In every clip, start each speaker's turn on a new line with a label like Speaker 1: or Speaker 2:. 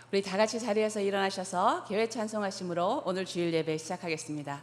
Speaker 1: 우리 다 같이 자리에서 일어나셔서 교회 찬송하심으로 오늘 주일 예배 시작하겠습니다.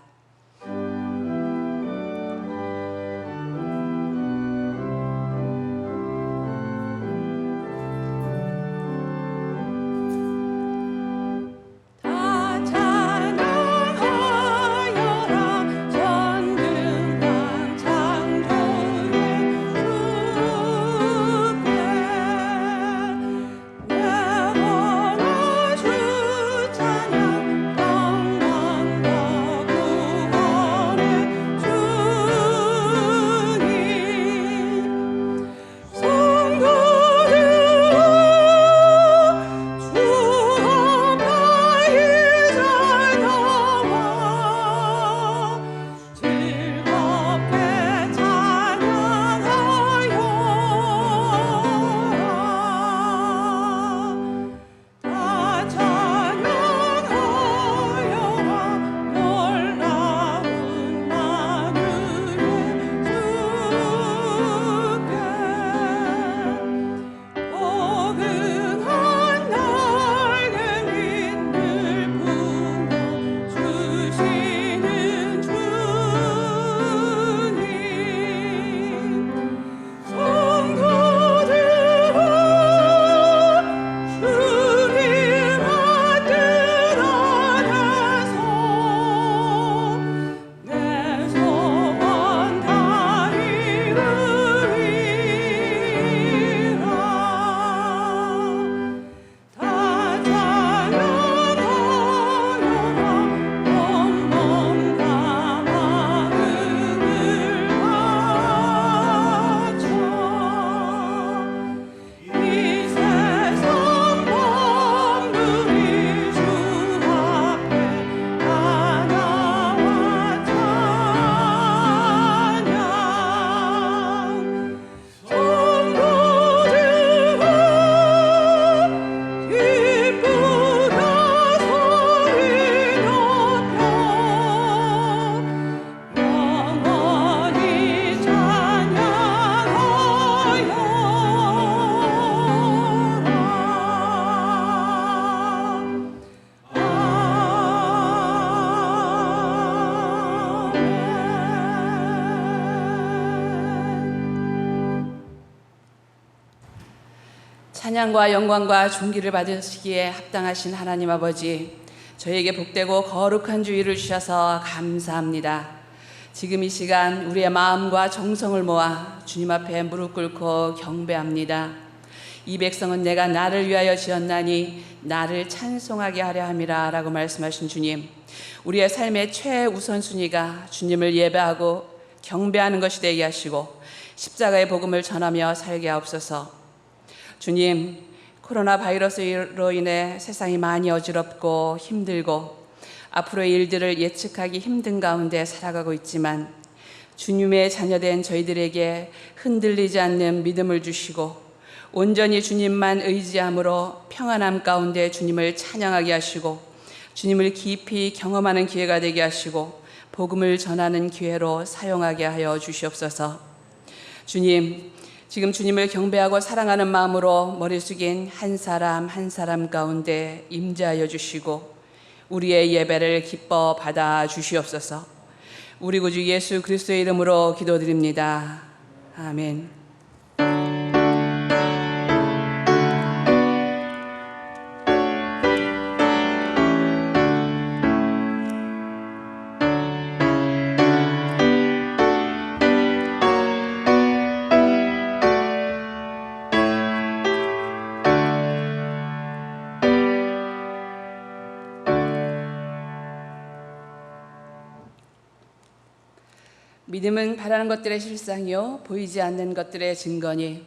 Speaker 1: 찬양과 영광과 존귀를 받으시기에 합당하신 하나님 아버지, 저에게 복되고 거룩한 주일을 주셔서 감사합니다. 지금 이 시간 우리의 마음과 정성을 모아 주님 앞에 무릎 꿇고 경배합니다. 이 백성은 내가 나를 위하여 지었나니 나를 찬송하게 하려 함이라 라고 말씀하신 주님, 우리의 삶의 최우선순위가 주님을 예배하고 경배하는 것이 되게 하시고 십자가의 복음을 전하며 살게 하옵소서. 주님, 코로나 바이러스로 인해 세상이 많이 어지럽고 힘들고 앞으로의 일들을 예측하기 힘든 가운데 살아가고 있지만 주님의 자녀된 저희들에게 흔들리지 않는 믿음을 주시고 온전히 주님만 의지함으로 평안함 가운데 주님을 찬양하게 하시고 주님을 깊이 경험하는 기회가 되게 하시고 복음을 전하는 기회로 사용하게 하여 주시옵소서. 주님, 지금 주님을 경배하고 사랑하는 마음으로 머리 숙인 한 사람 한 사람 가운데 임재하여 주시고 우리의 예배를 기뻐 받아 주시옵소서. 우리 구주 예수 그리스도의 이름으로 기도드립니다. 아멘. 믿음은 바라는 것들의 실상이요 보이지 않는 것들의 증거니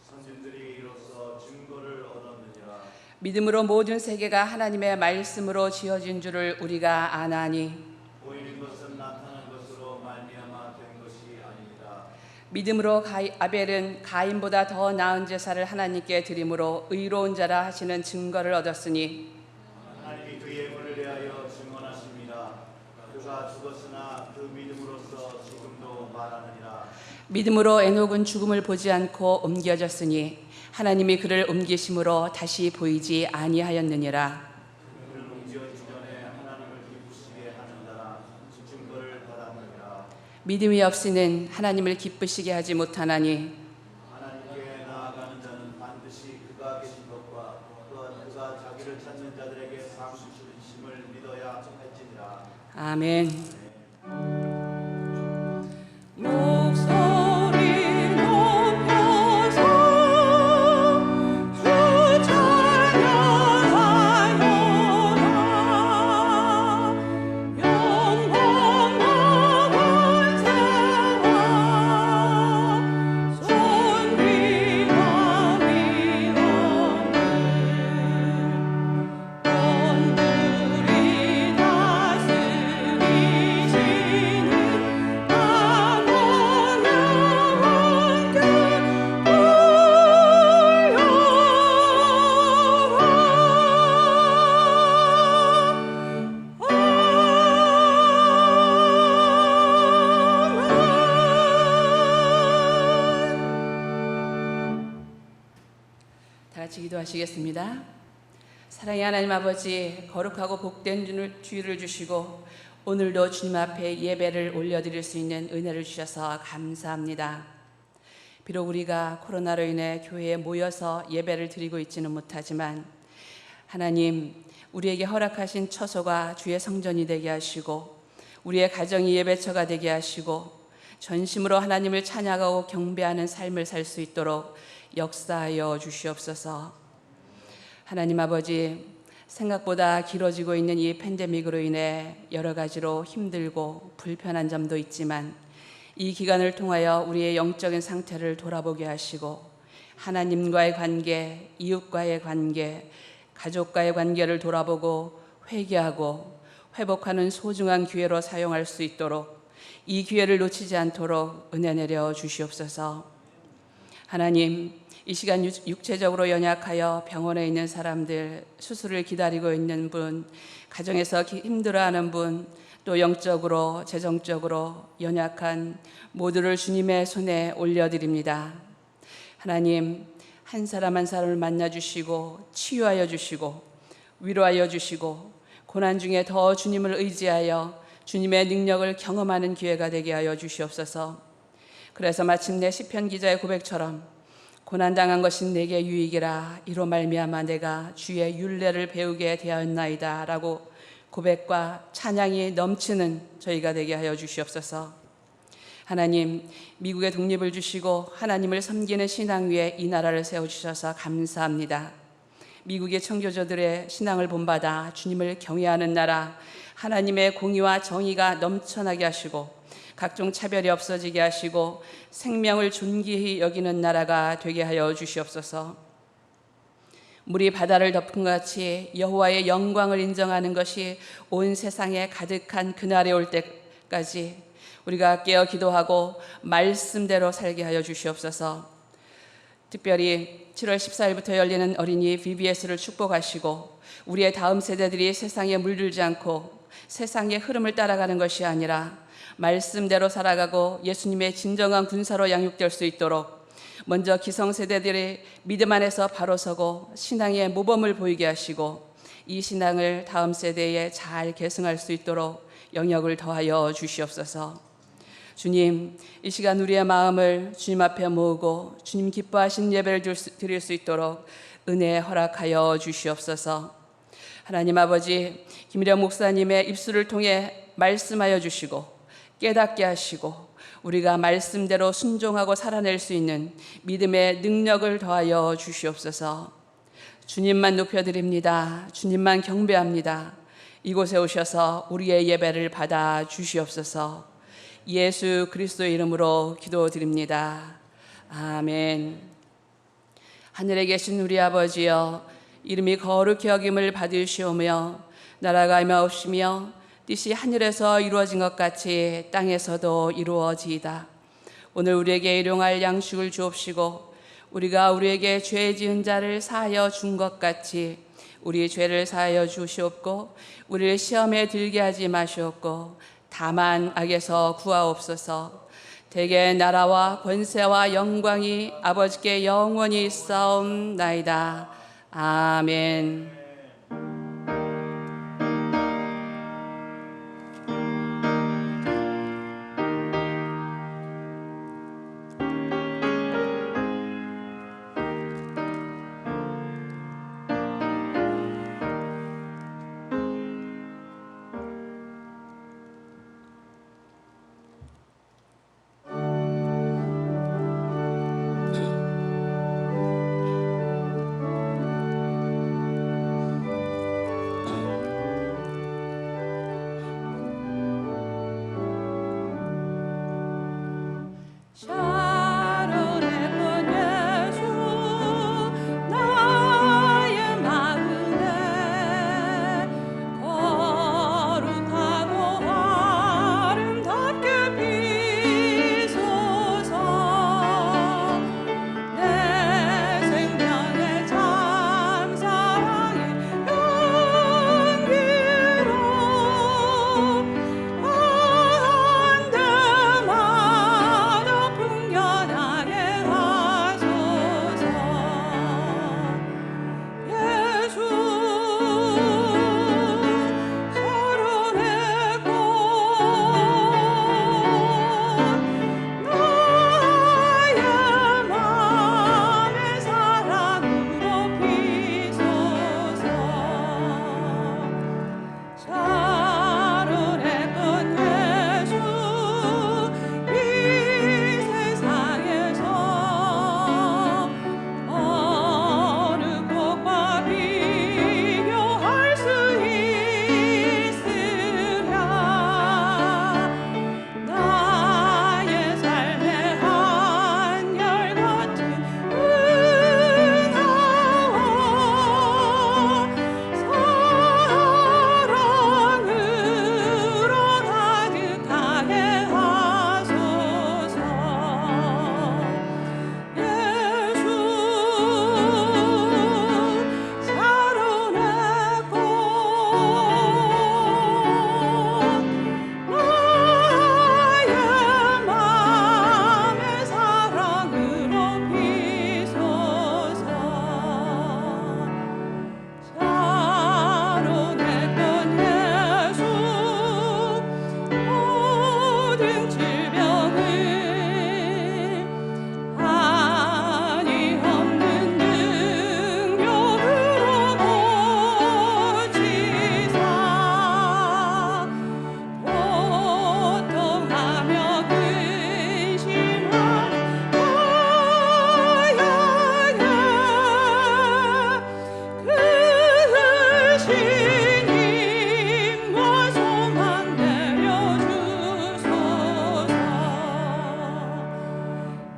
Speaker 2: 선진들이 이로써 증거를 얻었느니라.
Speaker 1: 믿음으로 모든 세계가 하나님의 말씀으로 지어진 줄을 우리가 아나니
Speaker 2: 보이는 것은 나타난 것으로 말미암아 된 것이 아닙니다.
Speaker 1: 믿음으로 아벨은 가인보다 더 나은 제사를 하나님께 드림으로 의로운 자라 하시는 증거를 얻었으니
Speaker 2: 하나님이 그의 예물을 대하여 증언하십니다. 그가 죽었으나 그 믿음으로써 지금도 말하느니라.
Speaker 1: 믿음으로 에녹은 죽음을 보지 않고 옮겨졌으니 하나님이 그를 옮기심으로 다시 보이지 아니하였느니라.
Speaker 2: 그를 옮겨 주전에 하나님을 기쁘시게 하는 자라 증거를 받았느니라.
Speaker 1: 믿음이 없이는 하나님을 기쁘시게 하지 못하나니
Speaker 2: 하나님께 나아가는 자는 반드시 그가 계신 것과 또한 그가 자기를 찾는 자들에게 상 주심을 믿어야 할지니라.
Speaker 1: 아멘.
Speaker 3: 목소리 높여서 주 찬양하여라. 영광과 권세와 존귀와 위엄을 온들이 다스리시는
Speaker 1: 다 같이 기도하시겠습니다. 사랑의 하나님 아버지, 거룩하고 복된 주일을 주시고 오늘도 주님 앞에 예배를 올려드릴 수 있는 은혜를 주셔서 감사합니다. 비록 우리가 코로나로 인해 교회에 모여서 예배를 드리고 있지는 못하지만 하나님, 우리에게 허락하신 처소가 주의 성전이 되게 하시고 우리의 가정이 예배처가 되게 하시고 전심으로 하나님을 찬양하고 경배하는 삶을 살 수 있도록 역사하여 주시옵소서. 하나님 아버지, 생각보다 길어지고 있는 이 팬데믹으로 인해 여러 가지로 힘들고 불편한 점도 있지만 이 기간을 통하여 우리의 영적인 상태를 돌아보게 하시고 하나님과의 관계, 이웃과의 관계, 가족과의 관계를 돌아보고 회개하고 회복하는 소중한 기회로 사용할 수 있도록 이 기회를 놓치지 않도록 은혜 내려 주시옵소서. 하나님, 이 시간 육체적으로 연약하여 병원에 있는 사람들, 수술을 기다리고 있는 분, 가정에서 힘들어하는 분, 또 영적으로, 재정적으로 연약한 모두를 주님의 손에 올려드립니다. 하나님, 한 사람 한 사람을 만나주시고 치유하여 주시고 위로하여 주시고 고난 중에 더 주님을 의지하여 주님의 능력을 경험하는 기회가 되게 하여 주시옵소서. 그래서 마침내 시편 기자의 고백처럼 고난당한 것이 내게 유익이라 이로 말미암아 내가 주의 율례를 배우게 되었나이다 라고 고백과 찬양이 넘치는 저희가 되게 하여 주시옵소서. 하나님, 미국의 독립을 주시고 하나님을 섬기는 신앙 위에 이 나라를 세워주셔서 감사합니다. 미국의 청교조들의 신앙을 본받아 주님을 경외하는 나라, 하나님의 공의와 정의가 넘쳐나게 하시고 각종 차별이 없어지게 하시고 생명을 존귀히 여기는 나라가 되게 하여 주시옵소서. 물이 바다를 덮은 것 같이 여호와의 영광을 인정하는 것이 온 세상에 가득한 그날이 올 때까지 우리가 깨어 기도하고 말씀대로 살게 하여 주시옵소서. 특별히 7월 14일부터 열리는 어린이 VBS를 축복하시고 우리의 다음 세대들이 세상에 물들지 않고 세상의 흐름을 따라가는 것이 아니라 말씀대로 살아가고 예수님의 진정한 군사로 양육될 수 있도록 먼저 기성세대들이 믿음 안에서 바로 서고 신앙의 모범을 보이게 하시고 이 신앙을 다음 세대에 잘 계승할 수 있도록 영역을 더하여 주시옵소서. 주님, 이 시간 우리의 마음을 주님 앞에 모으고 주님 기뻐하신 예배를 드릴 수 있도록 은혜 허락하여 주시옵소서. 하나님 아버지, 김일영 목사님의 입술을 통해 말씀하여 주시고 깨닫게 하시고 우리가 말씀대로 순종하고 살아낼 수 있는 믿음의 능력을 더하여 주시옵소서. 주님만 높여드립니다. 주님만 경배합니다. 이곳에 오셔서 우리의 예배를 받아 주시옵소서. 예수 그리스도의 이름으로 기도드립니다. 아멘. 하늘에 계신 우리 아버지여, 이름이 거룩히 여김을 받으시오며 나라가 임하옵시며 뜻이 하늘에서 이루어진 것 같이 땅에서도 이루어지이다. 오늘 우리에게 일용할 양식을 주옵시고 우리가 우리에게 죄 지은 자를 사하여 준 것 같이 우리 죄를 사하여 주시옵고 우리를 시험에 들게 하지 마시옵고 다만 악에서 구하옵소서. 대개 나라와 권세와 영광이 아버지께 영원히 있사옵나이다. 아멘.
Speaker 3: 샤론의 본 예수 나의 마음에 거룩하고 아름답게 비소서. 내 생명의 참 사랑의 연기로 한때마다 풍년하게 하소서. 예수 서론의 꽃 나의 맘의 사랑으로 비소서. 샤론의 꽃 예수 이 세상에서 어느 꽃과 비교할 수 있으랴. 나의 삶의 한결같은 은하와 사랑으로 가득하게 하소서. 예수 샤론의 꽃 나의 맘의 사랑으로 비소서. 샤론의 꽃 예수 모든 질병을 한이 없는 능력으로 고치사. 고통하며 근심하는 나에게 크신 힘과 소망 내려주소서.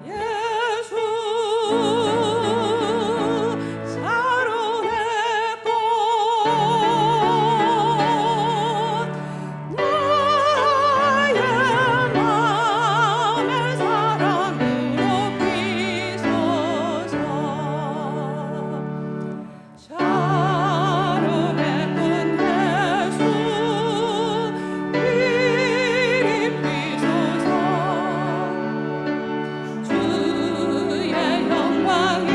Speaker 3: 예수 샤론의 꽃 나의 맘의 사랑으로 비소서. 샤론의 꽃 예수 이리 비소서. 주의 영광이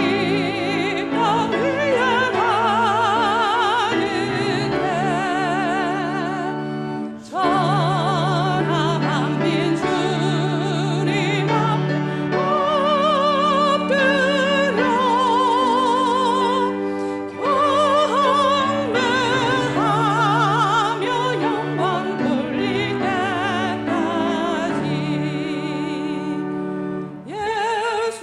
Speaker 3: 땅 위에 가득해 천하 만민 주님 앞에 엎드려 경배하며 영광 돌리게까지. 예수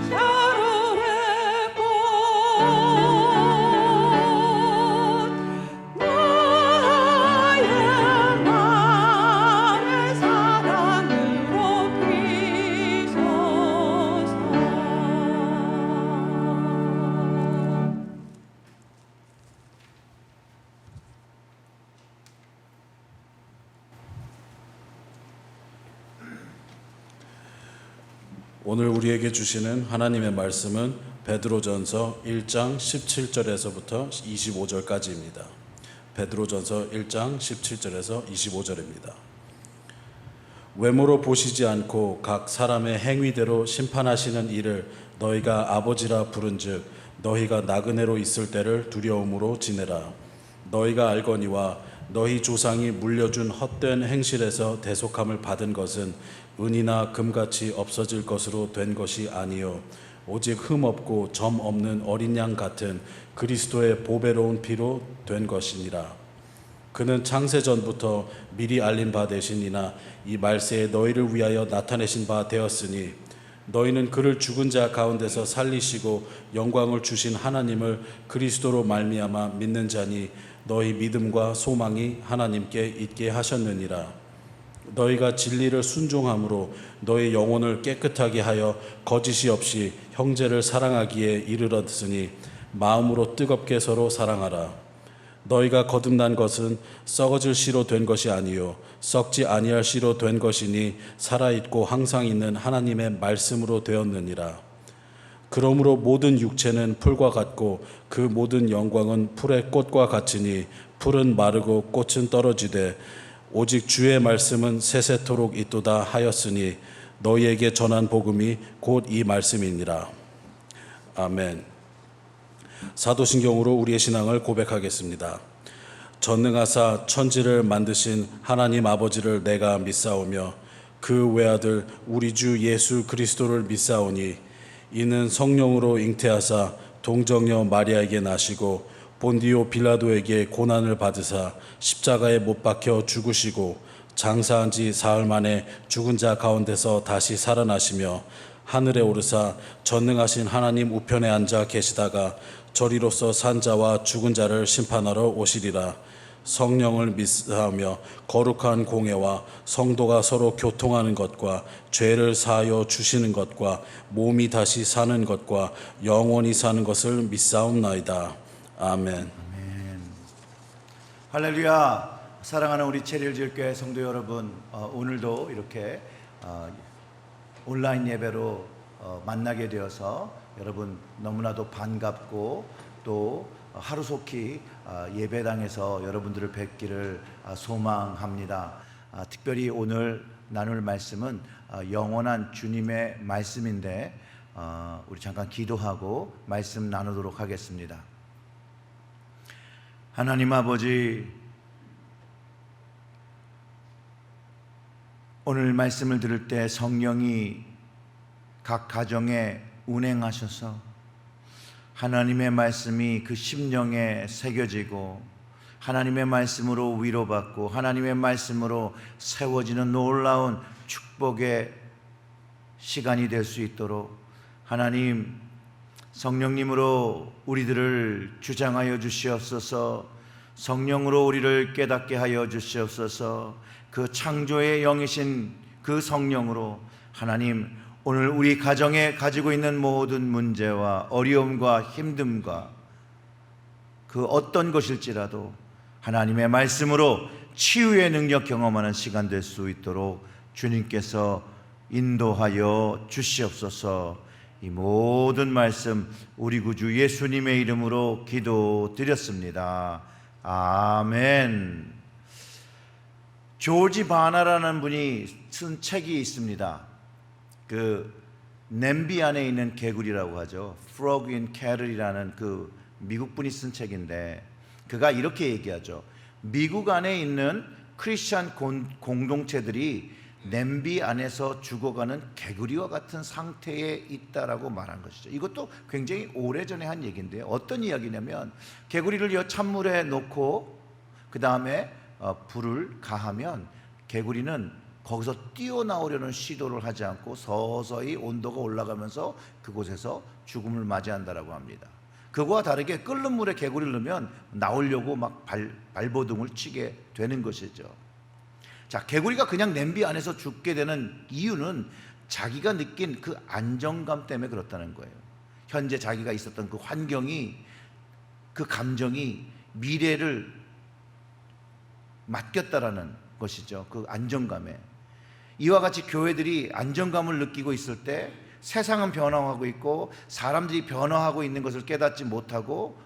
Speaker 3: 샤론의 꽃 나의 맘의 사랑으로 비소서.
Speaker 4: 오늘 우리에게 주시는 하나님의 말씀은 베드로전서 1장 17절에서부터 25절까지입니다. 베드로전서 1장 17절에서 25절입니다. 외모로 보시지 않고 각 사람의 행위대로 심판하시는 이를 너희가 아버지라 부른즉 너희가 나그네로 있을 때를 두려움으로 지내라. 너희가 알거니와 너희 조상이 물려준 헛된 행실에서 대속함을 받은 것은 은이나 금같이 없어질 것으로 된 것이 아니요 오직 흠 없고 점 없는 어린 양 같은 그리스도의 보배로운 피로 된 것이니라. 그는 창세 전부터 미리 알린 바 되시니나 이 말세에 너희를 위하여 나타내신 바 되었으니 너희는 그를 죽은 자 가운데서 살리시고 영광을 주신 하나님을 그리스도로 말미암아 믿는 자니 너희 믿음과 소망이 하나님께 있게 하셨느니라. 너희가 진리를 순종함으로 너희 영혼을 깨끗하게 하여 거짓이 없이 형제를 사랑하기에 이르렀으니 마음으로 뜨겁게 서로 사랑하라. 너희가 거듭난 것은 썩어질 씨로 된 것이 아니요 썩지 아니할 씨로 된 것이니 살아있고 항상 있는 하나님의 말씀으로 되었느니라. 그러므로 모든 육체는 풀과 같고 그 모든 영광은 풀의 꽃과 같으니 풀은 마르고 꽃은 떨어지되 오직 주의 말씀은 세세토록 있도다 하였으니 너희에게 전한 복음이 곧 이 말씀이니라. 아멘. 사도신경으로 우리의 신앙을 고백하겠습니다. 전능하사 천지를 만드신 하나님 아버지를 내가 믿사오며 그 외아들 우리 주 예수 그리스도를 믿사오니 이는 성령으로 잉태하사 동정녀 마리아에게 나시고 본디오 빌라도에게 고난을 받으사 십자가에 못 박혀 죽으시고 장사한 지 사흘 만에 죽은 자 가운데서 다시 살아나시며 하늘에 오르사 전능하신 하나님 우편에 앉아 계시다가 저리로서 산 자와 죽은 자를 심판하러 오시리라. 성령을 믿사하며 거룩한 공예와 성도가 서로 교통하는 것과 죄를 사하여 주시는 것과 몸이 다시 사는 것과 영원히 사는 것을 믿사옵나이다. 아멘.
Speaker 2: 할렐루야. 사랑하는 우리 체리힐교회 성도 여러분, 오늘도 이렇게 온라인 예배로 만나게 되어서 여러분 너무나도 반갑고 또 하루속히 예배당에서 여러분들을 뵙기를 소망합니다. 특별히 오늘 나눌 말씀은 영원한 주님의 말씀인데 우리 잠깐 기도하고 말씀 나누도록 하겠습니다. 하나님 아버지, 오늘 말씀을 들을 때 성령이 각 가정에 운행하셔서 하나님의 말씀이 그 심령에 새겨지고 하나님의 말씀으로 위로받고 하나님의 말씀으로 세워지는 놀라운 축복의 시간이 될 수 있도록 하나님 성령님으로 우리들을 주장하여 주시옵소서. 성령으로 우리를 깨닫게 하여 주시옵소서. 그 창조의 영이신 그 성령으로 하나님 오늘 우리 가정에 가지고 있는 모든 문제와 어려움과 힘듦과 그 어떤 것일지라도 하나님의 말씀으로 치유의 능력 경험하는 시간 될 수 있도록 주님께서 인도하여 주시옵소서. 이 모든 말씀 우리 구주 예수님의 이름으로 기도드렸습니다. 아멘. 조지 바나라는 분이 쓴 책이 있습니다. 그 냄비 안에 있는 개구리라고 하죠. Frog in Kettle이라는 그 미국 분이 쓴 책인데 그가 이렇게 얘기하죠. 미국 안에 있는 크리스찬 공동체들이 냄비 안에서 죽어가는 개구리와 같은 상태에 있다라고 말한 것이죠. 이것도 굉장히 오래전에 한 얘기인데요. 어떤 이야기냐면 개구리를 찬물에 놓고 그 다음에 불을 가하면 개구리는 거기서 뛰어나오려는 시도를 하지 않고 서서히 온도가 올라가면서 그곳에서 죽음을 맞이한다라고 합니다. 그거와 다르게 끓는 물에 개구리를 넣으면 나오려고 막 발버둥을 치게 되는 것이죠. 자, 개구리가 그냥 냄비 안에서 죽게 되는 이유는 자기가 느낀 그 안정감 때문에 그렇다는 거예요. 현재 자기가 있었던 그 환경이, 그 감정이 미래를 맡겼다라는 것이죠. 그 안정감에. 이와 같이 교회들이 안정감을 느끼고 있을 때 세상은 변화하고 있고 사람들이 변화하고 있는 것을 깨닫지 못하고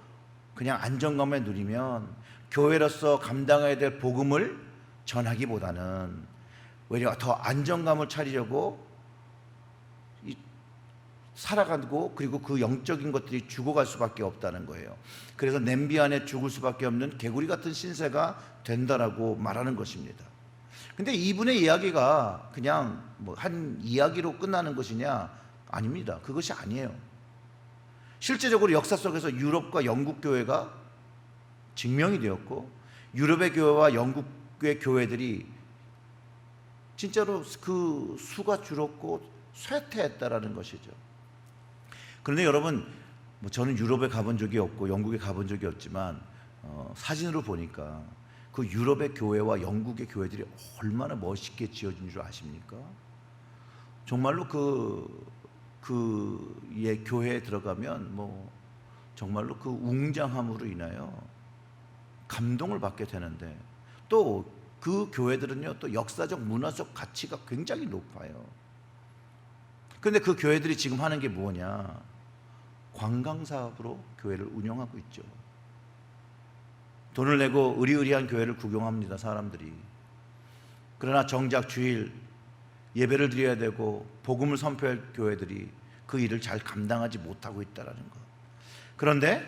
Speaker 2: 그냥 안정감을 누리면 교회로서 감당해야 될 복음을 전하기보다는 오히려 더 안정감을 차리려고 살아가고, 그리고 그 영적인 것들이 죽어갈 수밖에 없다는 거예요. 그래서 냄비 안에 죽을 수밖에 없는 개구리 같은 신세가 된다라고 말하는 것입니다. 근데 이분의 이야기가 그냥 뭐 한 이야기로 끝나는 것이냐? 아닙니다. 그것이 아니에요. 실제적으로 역사 속에서 유럽과 영국 교회가 증명이 되었고, 유럽의 교회와 영국의 교회들이 진짜로 그 수가 줄었고 쇠퇴했다라는 것이죠. 그런데 여러분, 뭐 저는 유럽에 가본 적이 없고 영국에 가본 적이 없지만 사진으로 보니까 그 유럽의 교회와 영국의 교회들이 얼마나 멋있게 지어진 줄 아십니까? 정말로 교회에 들어가면 뭐 정말로 그 웅장함으로 인하여 감동을 받게 되는데, 또 그 교회들은요, 또 역사적 문화적 가치가 굉장히 높아요. 그런데 그 교회들이 지금 하는 게 뭐냐? 관광 사업으로 교회를 운영하고 있죠. 돈을 내고 의리의리한 교회를 구경합니다, 사람들이. 그러나 정작 주일 예배를 드려야 되고 복음을 선포할 교회들이 그 일을 잘 감당하지 못하고 있다는 것. 그런데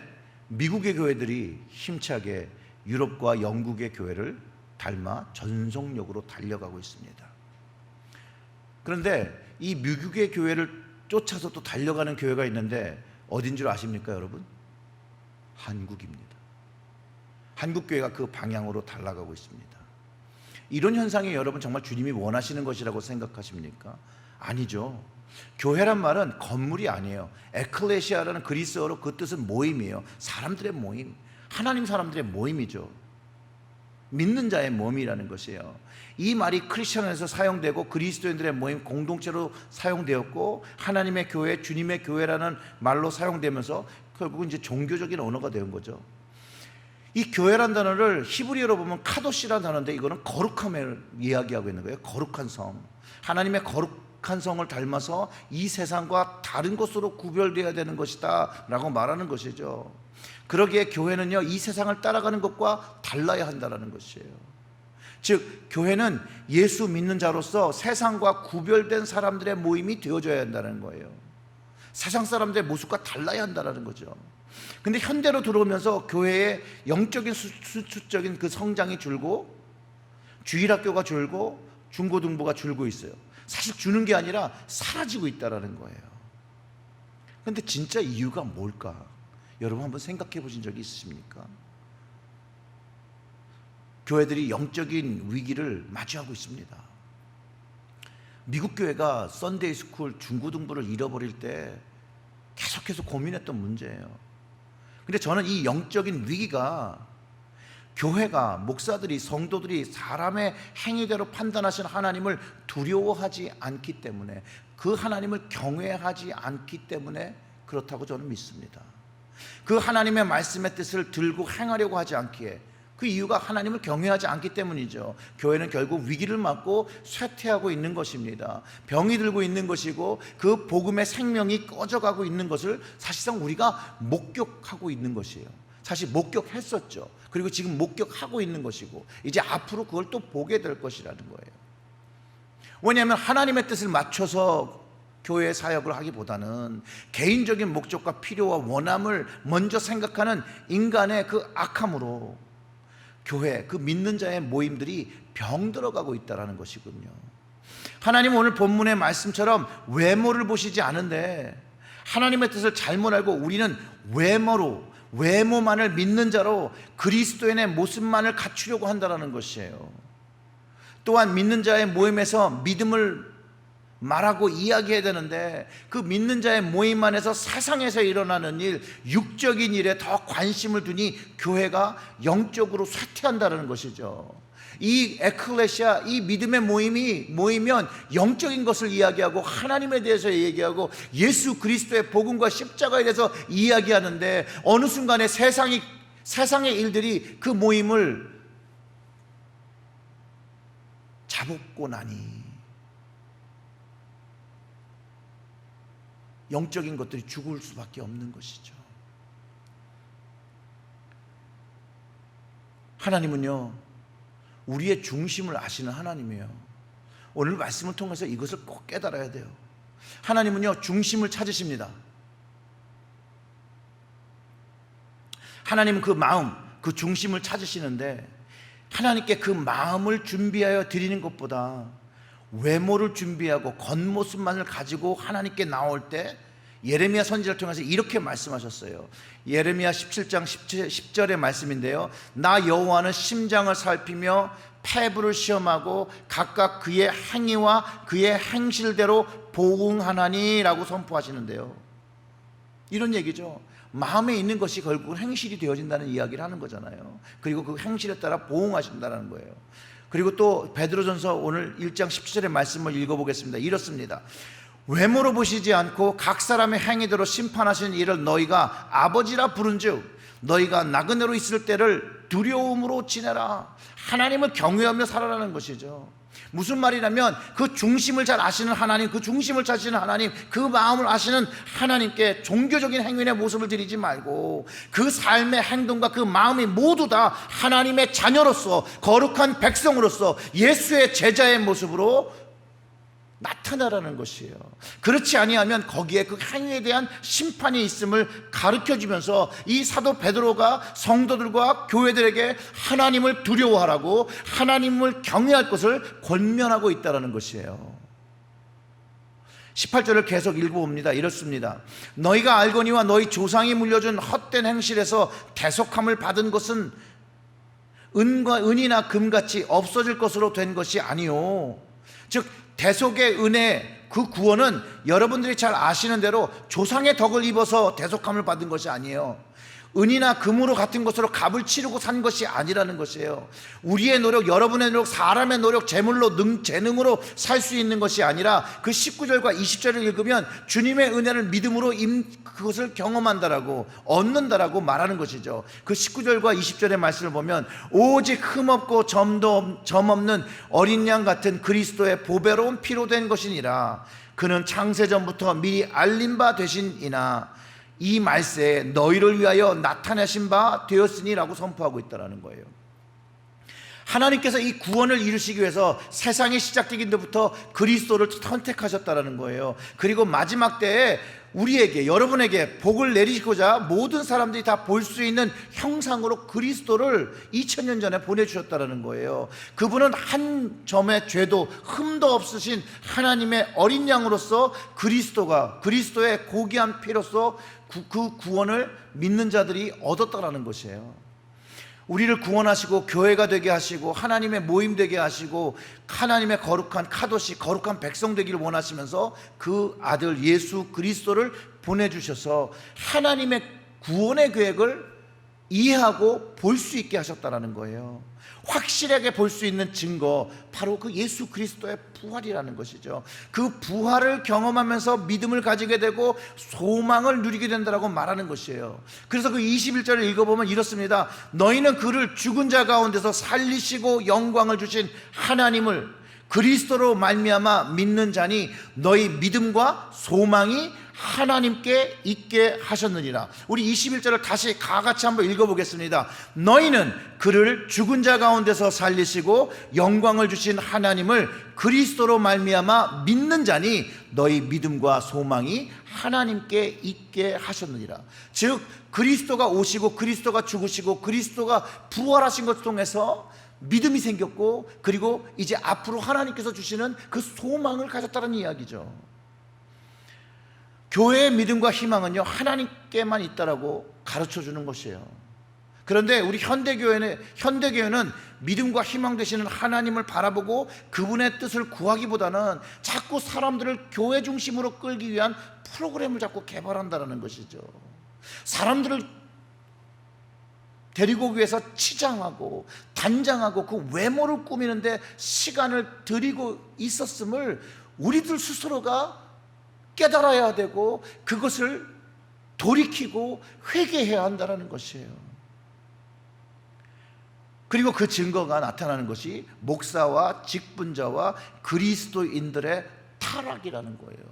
Speaker 2: 미국의 교회들이 힘차게 유럽과 영국의 교회를 닮아 전속력으로 달려가고 있습니다. 그런데 이 미국의 교회를 쫓아서 또 달려가는 교회가 있는데 어딘 줄 아십니까, 여러분? 한국입니다. 한국 교회가 그 방향으로 달려가고 있습니다. 이런 현상이 여러분 정말 주님이 원하시는 것이라고 생각하십니까? 아니죠. 교회란 말은 건물이 아니에요. 에클레시아라는 그리스어로 그 뜻은 모임이에요. 사람들의 모임, 하나님 사람들의 모임이죠. 믿는 자의 몸이라는 것이에요. 이 말이 크리스천에서 사용되고 그리스도인들의 모임, 공동체로 사용되었고, 하나님의 교회, 주님의 교회라는 말로 사용되면서 결국은 이제 종교적인 언어가 된 거죠. 이 교회란 단어를 히브리어로 보면 카도시라는 단어인데, 이거는 거룩함을 이야기하고 있는 거예요. 거룩한 성, 하나님의 거룩한 성을 닮아서 이 세상과 다른 것으로 구별되어야 되는 것이다 라고 말하는 것이죠. 그러기에 교회는요, 이 세상을 따라가는 것과 달라야 한다는 것이에요. 즉 교회는 예수 믿는 자로서 세상과 구별된 사람들의 모임이 되어줘야 한다는 거예요. 세상 사람들의 모습과 달라야 한다는 거죠. 근데 현대로 들어오면서 교회의 영적인 수적인 그 성장이 줄고, 주일학교가 줄고, 중고등부가 줄고 있어요. 사실 주는 게 아니라 사라지고 있다는 거예요. 근데 진짜 이유가 뭘까? 여러분 한번 생각해 보신 적이 있으십니까? 교회들이 영적인 위기를 마주하고 있습니다. 미국 교회가 썬데이 스쿨, 중고등부를 잃어버릴 때 계속해서 고민했던 문제예요. 근데 저는 이 영적인 위기가 교회가, 목사들이, 성도들이 사람의 행위대로 판단하신 하나님을 두려워하지 않기 때문에, 그 하나님을 경외하지 않기 때문에 그렇다고 저는 믿습니다. 그 하나님의 말씀의 뜻을 들고 행하려고 하지 않기에, 그 이유가 하나님을 경외하지 않기 때문이죠. 교회는 결국 위기를 맞고 쇠퇴하고 있는 것입니다. 병이 들고 있는 것이고, 그 복음의 생명이 꺼져가고 있는 것을 사실상 우리가 목격하고 있는 것이에요. 사실 목격했었죠. 그리고 지금 목격하고 있는 것이고, 이제 앞으로 그걸 또 보게 될 것이라는 거예요. 왜냐하면 하나님의 뜻을 맞춰서 교회 사역을 하기보다는 개인적인 목적과 필요와 원함을 먼저 생각하는 인간의 그 악함으로 교회, 그 믿는 자의 모임들이 병들어가고 있다는 것이군요. 하나님은 오늘 본문의 말씀처럼 외모를 보시지 않은데, 하나님의 뜻을 잘못 알고 우리는 외모만을 믿는 자로 그리스도인의 모습만을 갖추려고 한다는 것이에요. 또한 믿는 자의 모임에서 믿음을 말하고 이야기해야 되는데, 그 믿는 자의 모임 안에서 세상에서 일어나는 일, 육적인 일에 더 관심을 두니 교회가 영적으로 쇠퇴한다는 것이죠. 이 에클레시아, 이 믿음의 모임이 모이면 영적인 것을 이야기하고, 하나님에 대해서 얘기하고, 예수 그리스도의 복음과 십자가에 대해서 이야기하는데, 어느 순간에 세상의 일들이 그 모임을 잡고 나니 영적인 것들이 죽을 수밖에 없는 것이죠. 하나님은요, 우리의 중심을 아시는 하나님이에요. 오늘 말씀을 통해서 이것을 꼭 깨달아야 돼요. 하나님은요, 중심을 찾으십니다. 하나님은 그 마음, 그 중심을 찾으시는데 하나님께 그 마음을 준비하여 드리는 것보다 외모를 준비하고 겉모습만을 가지고 하나님께 나올 때 예레미야 선지자를 통해서 이렇게 말씀하셨어요. 예레미야 17장 10절의 말씀인데요, 나 여호와는 심장을 살피며 폐부를 시험하고 각각 그의 행위와 그의 행실대로 보응하나니라고 선포하시는데요, 이런 얘기죠. 마음에 있는 것이 결국은 행실이 되어진다는 이야기를 하는 거잖아요. 그리고 그 행실에 따라 보응하신다는 거예요. 그리고 또 베드로전서 오늘 1장 17절의 말씀을 읽어보겠습니다. 이렇습니다. 외모로 보시지 않고 각 사람의 행위대로 심판하시는 이를 너희가 아버지라 부른즉 너희가 나그네로 있을 때를 두려움으로 지내라. 하나님을 경외하며 살아라는 것이죠. 무슨 말이냐면 그 중심을 잘 아시는 하나님, 그 중심을 찾으시는 하나님, 그 마음을 아시는 하나님께 종교적인 행위의 모습을 드리지 말고 그 삶의 행동과 그 마음이 모두 다 하나님의 자녀로서 거룩한 백성으로서 예수의 제자의 모습으로 나타나라는 것이에요. 그렇지 아니하면 거기에 그 행위에 대한 심판이 있음을 가르쳐주면서 이 사도 베드로가 성도들과 교회들에게 하나님을 두려워하라고, 하나님을 경외할 것을 권면하고 있다는 것이에요. 18절을 계속 읽어봅니다. 이렇습니다. 너희가 알거니와 너희 조상이 물려준 헛된 행실에서 대속함을 받은 것은 은이나 금같이 없어질 것으로 된 것이 아니요, 즉 대속의 은혜, 그 구원은 여러분들이 잘 아시는 대로 조상의 덕을 입어서 대속함을 받은 것이 아니에요. 은이나 금으로 같은 것으로 값을 치르고 산 것이 아니라는 것이에요. 우리의 노력, 여러분의 노력, 사람의 노력, 재물로, 재능으로 살 수 있는 것이 아니라 그 19절과 20절을 읽으면 주님의 은혜를 믿음으로 그것을 경험한다라고, 얻는다라고 말하는 것이죠. 그 19절과 20절의 말씀을 보면 오직 흠없고 점없는 어린 양 같은 그리스도의 보배로운 피로 된 것이니라. 그는 창세전부터 미리 알린 바 되신이나 이 말세에 너희를 위하여 나타내신 바 되었으니라고 선포하고 있다는 거예요. 하나님께서 이 구원을 이루시기 위해서 세상이 시작되기 전부터 그리스도를 선택하셨다는 거예요. 그리고 마지막 때에 우리에게, 여러분에게 복을 내리시고자 모든 사람들이 다 볼 수 있는 형상으로 그리스도를 2000년 전에 보내주셨다는 거예요. 그분은 한 점의 죄도 흠도 없으신 하나님의 어린 양으로서 그리스도의 고귀한 피로서 그 구원을 믿는 자들이 얻었다라는 것이에요. 우리를 구원하시고 교회가 되게 하시고 하나님의 모임 되게 하시고 하나님의 거룩한 카도시, 거룩한 백성 되기를 원하시면서 그 아들 예수 그리스도를 보내주셔서 하나님의 구원의 계획을 이해하고 볼 수 있게 하셨다는 거예요. 확실하게 볼 수 있는 증거, 바로 그 예수 그리스도의 부활이라는 것이죠. 그 부활을 경험하면서 믿음을 가지게 되고 소망을 누리게 된다고 말하는 것이에요. 그래서 그 21절을 읽어보면 이렇습니다. 너희는 그를 죽은 자 가운데서 살리시고 영광을 주신 하나님을 그리스도로 말미암아 믿는 자니 너희 믿음과 소망이 하나님께 있게 하셨느니라. 우리 21절을 다시 같이 한번 읽어보겠습니다. 너희는 그를 죽은 자 가운데서 살리시고 영광을 주신 하나님을 그리스도로 말미암아 믿는 자니 너희 믿음과 소망이 하나님께 있게 하셨느니라. 즉 그리스도가 오시고 그리스도가 죽으시고 그리스도가 부활하신 것을 통해서 믿음이 생겼고, 그리고 이제 앞으로 하나님께서 주시는 그 소망을 가졌다는 이야기죠. 교회의 믿음과 희망은요, 하나님께만 있다라고 가르쳐 주는 것이에요. 그런데 우리 현대교회는 믿음과 희망 되시는 하나님을 바라보고 그분의 뜻을 구하기보다는 자꾸 사람들을 교회 중심으로 끌기 위한 프로그램을 자꾸 개발한다는 것이죠. 사람들을 데리고 오기 위해서 치장하고 단장하고 그 외모를 꾸미는데 시간을 들이고 있었음을 우리들 스스로가 깨달아야 되고 그것을 돌이키고 회개해야 한다는 것이에요. 그리고 그 증거가 나타나는 것이 목사와 직분자와 그리스도인들의 타락이라는 거예요.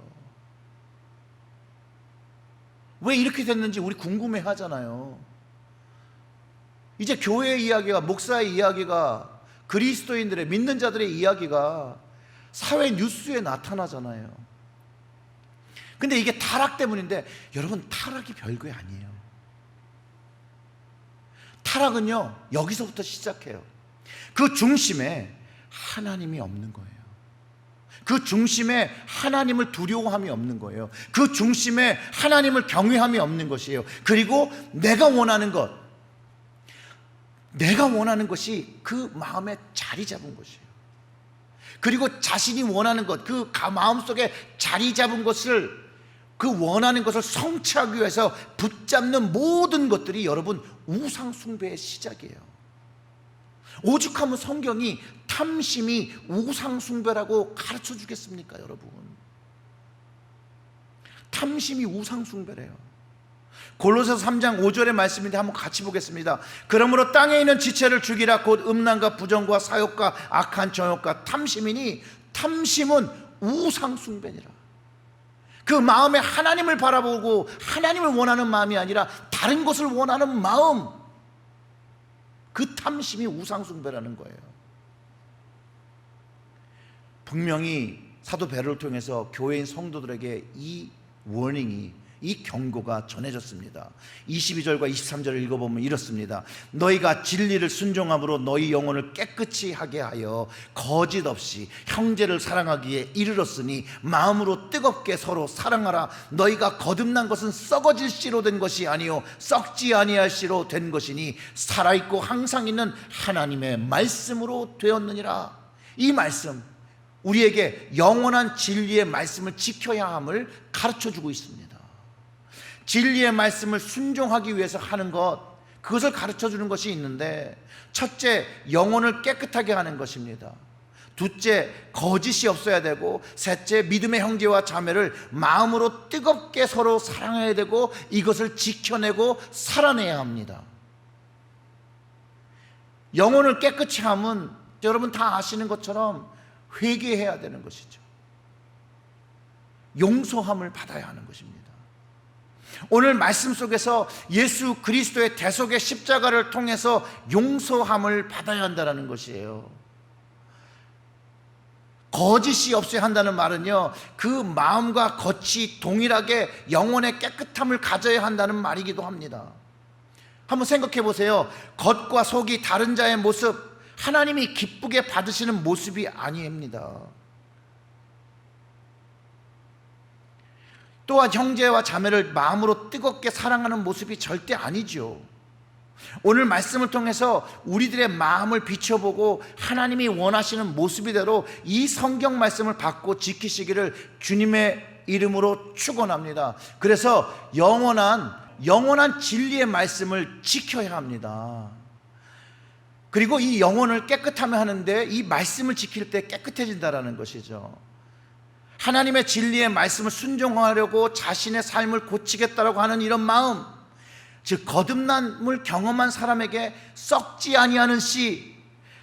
Speaker 2: 왜 이렇게 됐는지 우리 궁금해 하잖아요. 이제 교회의 이야기가, 목사의 이야기가, 그리스도인들의, 믿는 자들의 이야기가 사회 뉴스에 나타나잖아요. 근데 이게 타락 때문인데, 여러분, 타락이 별거 아니에요. 타락은요, 여기서부터 시작해요. 그 중심에 하나님이 없는 거예요. 그 중심에 하나님을 두려워함이 없는 거예요. 그 중심에 하나님을 경외함이 없는 것이에요. 그리고 내가 원하는 것이 그 마음에 자리 잡은 것이에요. 그리고 자신이 원하는 것, 그 마음속에 자리 잡은 것을, 그 원하는 것을 성취하기 위해서 붙잡는 모든 것들이 여러분 우상 숭배의 시작이에요. 오죽하면 성경이 탐심이 우상 숭배라고 가르쳐 주겠습니까, 여러분? 탐심이 우상 숭배래요. 골로새서 3장 5절의 말씀인데 한번 같이 보겠습니다. 그러므로 땅에 있는 지체를 죽이라. 곧 음란과 부정과 사욕과 악한 정욕과 탐심이니 탐심은 우상 숭배니라. 그 마음에 하나님을 바라보고 하나님을 원하는 마음이 아니라 다른 것을 원하는 마음, 그 탐심이 우상 숭배라는 거예요. 분명히 사도 베드로를 통해서 교회인 성도들에게 이 워닝이, 이 경고가 전해졌습니다. 22절과 23절을 읽어보면 이렇습니다. 너희가 진리를 순종함으로 너희 영혼을 깨끗이 하게 하여 거짓 없이 형제를 사랑하기에 이르렀으니 마음으로 뜨겁게 서로 사랑하라. 너희가 거듭난 것은 썩어질 씨로 된 것이 아니요 썩지 아니할 씨로 된 것이니 살아있고 항상 있는 하나님의 말씀으로 되었느니라. 이 말씀, 우리에게 영원한 진리의 말씀을 지켜야 함을 가르쳐주고 있습니다. 진리의 말씀을 순종하기 위해서 하는 것, 그것을 가르쳐주는 것이 있는데, 첫째, 영혼을 깨끗하게 하는 것입니다. 둘째, 거짓이 없어야 되고, 셋째, 믿음의 형제와 자매를 마음으로 뜨겁게 서로 사랑해야 되고, 이것을 지켜내고 살아내야 합니다. 영혼을 깨끗이 하면 여러분 다 아시는 것처럼 회개해야 되는 것이죠. 용서함을 받아야 하는 것입니다. 오늘 말씀 속에서 예수 그리스도의 대속의 십자가를 통해서 용서함을 받아야 한다는 것이에요. 거짓이 없어야 한다는 말은요, 그 마음과 겉이 동일하게 영혼의 깨끗함을 가져야 한다는 말이기도 합니다. 한번 생각해 보세요. 겉과 속이 다른 자의 모습, 하나님이 기쁘게 받으시는 모습이 아닙니다. 또한 형제와 자매를 마음으로 뜨겁게 사랑하는 모습이 절대 아니죠. 오늘 말씀을 통해서 우리들의 마음을 비춰보고 하나님이 원하시는 모습이대로 이 성경 말씀을 받고 지키시기를 주님의 이름으로 축원합니다. 그래서 영원한 진리의 말씀을 지켜야 합니다. 그리고 이 영혼을 깨끗하게 하는데 이 말씀을 지킬 때 깨끗해진다는 것이죠. 하나님의 진리의 말씀을 순종하려고 자신의 삶을 고치겠다라고 하는 이런 마음, 즉 거듭남을 경험한 사람에게 썩지 아니하는 씨,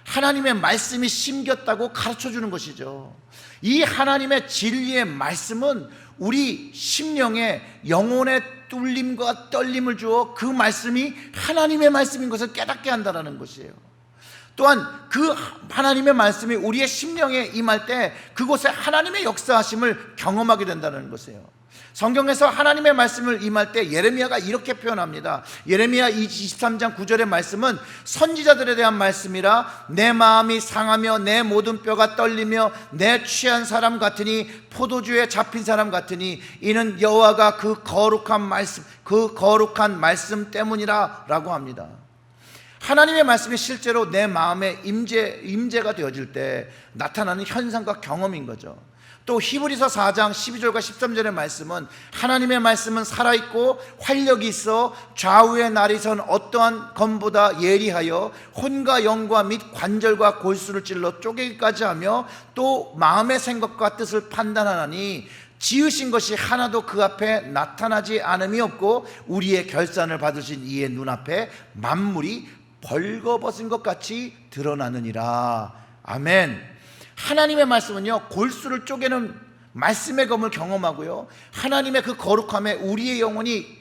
Speaker 2: 하나님의 말씀이 심겼다고 가르쳐주는 것이죠. 이 하나님의 진리의 말씀은 우리 심령에 영혼의 뚫림과 떨림을 주어 그 말씀이 하나님의 말씀인 것을 깨닫게 한다는 것이에요. 또한 그 하나님의 말씀이 우리의 심령에 임할 때 그곳에 하나님의 역사하심을 경험하게 된다는 것이에요. 성경에서 하나님의 말씀을 임할 때 예레미야가 이렇게 표현합니다. 예레미야 23장 9절의 말씀은 선지자들에 대한 말씀이라. 내 마음이 상하며 내 모든 뼈가 떨리며 내 취한 사람 같으니 포도주에 잡힌 사람 같으니 이는 여호와가 그 거룩한 말씀 때문이라 라고 합니다. 하나님의 말씀이 실제로 내 마음에 임재가 되어질 때 나타나는 현상과 경험인 거죠. 또 히브리서 4장 12절과 13절의 말씀은 하나님의 말씀은 살아있고 활력이 있어 좌우의 날이 선 어떠한 검보다 예리하여 혼과 영과 및 관절과 골수를 찔러 쪼개기까지 하며 또 마음의 생각과 뜻을 판단하나니 지으신 것이 하나도 그 앞에 나타나지 않음이 없고 우리의 결산을 받으신 이의 눈앞에 만물이 벌거벗은 것 같이 드러나느니라. 아멘. 하나님의 말씀은요, 골수를 쪼개는 말씀의 검을 경험하고요, 하나님의 그 거룩함에 우리의 영혼이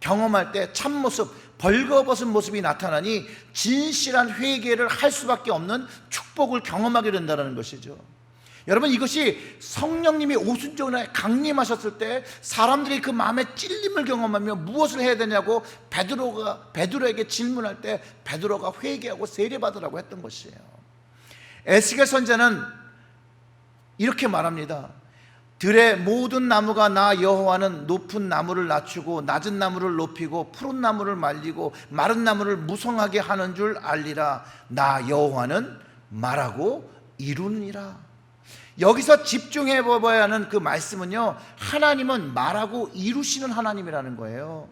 Speaker 2: 경험할 때 참모습, 벌거벗은 모습이 나타나니 진실한 회개를 할 수밖에 없는 축복을 경험하게 된다는 것이죠. 여러분, 이것이 성령님이 오순절에 강림하셨을 때 사람들이 그 마음에 찔림을 경험하며 무엇을 해야 되냐고 베드로에게 질문할 때 베드로가 회개하고 세례받으라고 했던 것이에요. 에스겔 선지자는 이렇게 말합니다. 들의 모든 나무가 나 여호와는 높은 나무를 낮추고 낮은 나무를 높이고 푸른 나무를 말리고 마른 나무를 무성하게 하는 줄 알리라. 나 여호와는 말하고 이루느니라. 여기서 집중해 봐야 하는 그 말씀은요, 하나님은 말하고 이루시는 하나님이라는 거예요.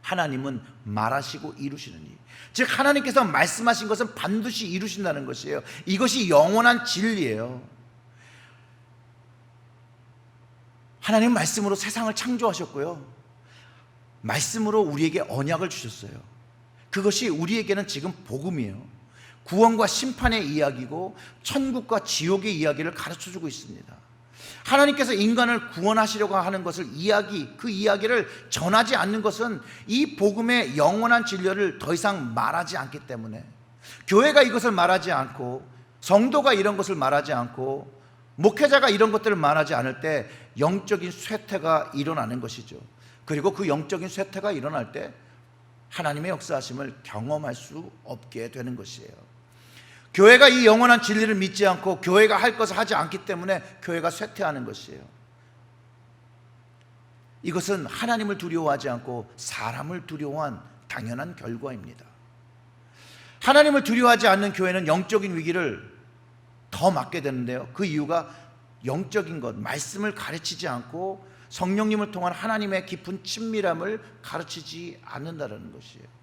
Speaker 2: 하나님은 말하시고 이루시느니, 즉 하나님께서 말씀하신 것은 반드시 이루신다는 것이에요. 이것이 영원한 진리예요. 하나님 말씀으로 세상을 창조하셨고요, 말씀으로 우리에게 언약을 주셨어요. 그것이 우리에게는 지금 복음이에요. 구원과 심판의 이야기고 천국과 지옥의 이야기를 가르쳐주고 있습니다. 하나님께서 인간을 구원하시려고 하는 것을 그 이야기를 전하지 않는 것은 이 복음의 영원한 진리를 더 이상 말하지 않기 때문에, 교회가 이것을 말하지 않고 성도가 이런 것을 말하지 않고 목회자가 이런 것들을 말하지 않을 때 영적인 쇠퇴가 일어나는 것이죠. 그리고 그 영적인 쇠퇴가 일어날 때 하나님의 역사하심을 경험할 수 없게 되는 것이에요. 교회가 이 영원한 진리를 믿지 않고 교회가 할 것을 하지 않기 때문에 교회가 쇠퇴하는 것이에요. 이것은 하나님을 두려워하지 않고 사람을 두려워한 당연한 결과입니다. 하나님을 두려워하지 않는 교회는 영적인 위기를 더 맞게 되는데요, 그 이유가 영적인 것, 말씀을 가르치지 않고 성령님을 통한 하나님의 깊은 친밀함을 가르치지 않는다는 것이에요.